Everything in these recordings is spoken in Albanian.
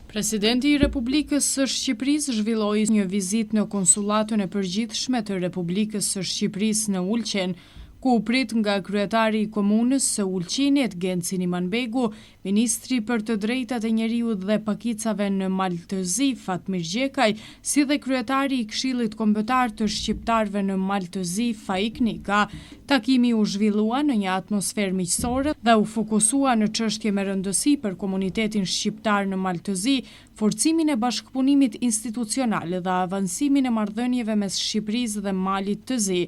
Presidenti i Republikës së Shqipërisë zhvilloi një vizitë në konsullatën e përgjithshme të Republikës së Shqipërisë në Ulqen, ku u prit nga kryetari i komunës së Ulqinit, Genci Nimanbegu, ministri për të drejtat e njeriut dhe pakicave në Maltëzi, Fatmir Gjekaj, si dhe kryetari i Këshillit Kombëtar të Shqiptarëve në Maltëzi, Faik Nika. Takimi u zhvillua në një atmosferë miqësore dhe u fokusua në çështje me rëndësi për komunitetin shqiptar në Maltëzi, forcimin e bashkëpunimit institucional dhe avancimin e marrëdhënieve mes Shqipërisë dhe Malit të Zi.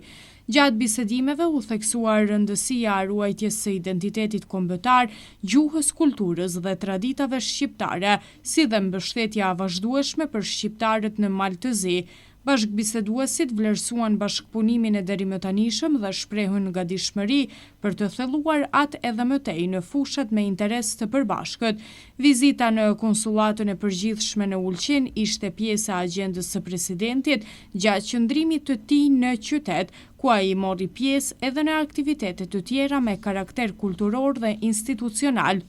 Gjatë bisedimeve u theksuar rëndësia e ruajtjes së identitetit kombëtar, gjuhës, kulturës dhe traditave shqiptare, si dhe mbështetja e vazhdueshme për shqiptarët në Maltëzi. Bashkëbiseduesit vlerësuan bashkëpunimin e deri më tanishëm dhe shprehën gatishmëri për të thelluar atë edhe më tej në fushat me interes të përbashkët. Vizita në konsullatën e përgjithshme në Ulqin ishte pjesë e agjendës së presidentit gjatë qëndrimit të tij në qytet, ku ai mori pjesë edhe në aktivitete të tjera me karakter kulturor dhe institucional.